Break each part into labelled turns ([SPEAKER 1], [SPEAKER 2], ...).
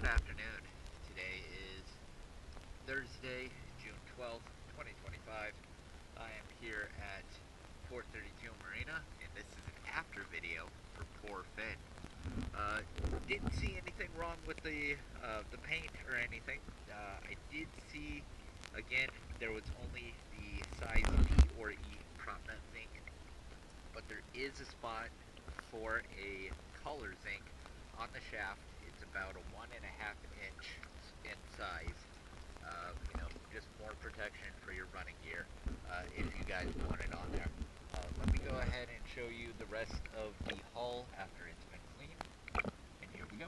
[SPEAKER 1] Good afternoon. Today is Thursday, June 12th, 2025. I am here at 432 Marina, and this is an after video for poor Finn. Didn't see anything wrong with the paint or anything. I did see, again, there was only the size P or E prop net zinc, but there is a spot for a color zinc on the shaft. It's about a 1.5 inch in size. Just more protection for your running gear if you guys want it on there. Let me go ahead and show you the rest of the hull after it's been cleaned. And here we go.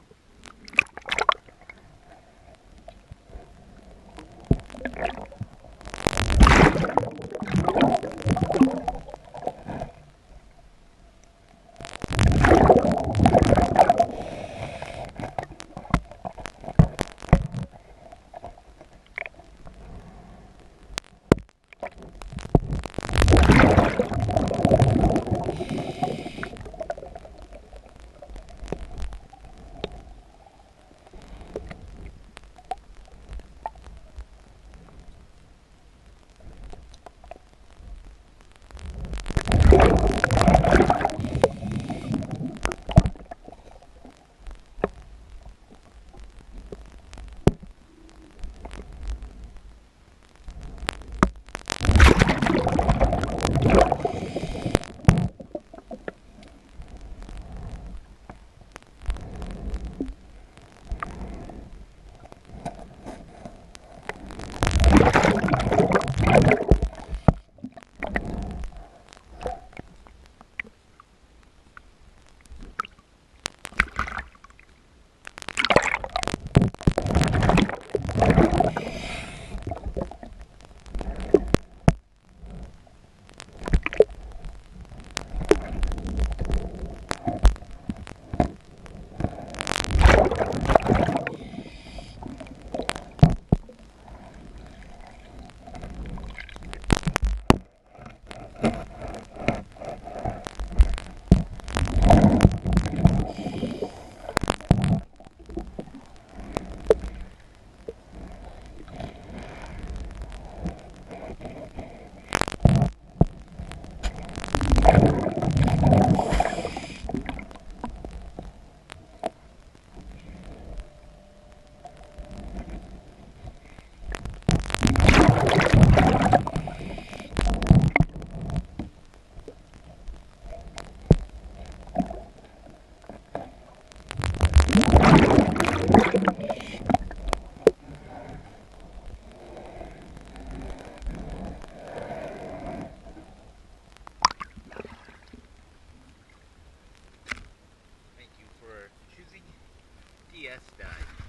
[SPEAKER 1] Thank you for choosing DS Dive.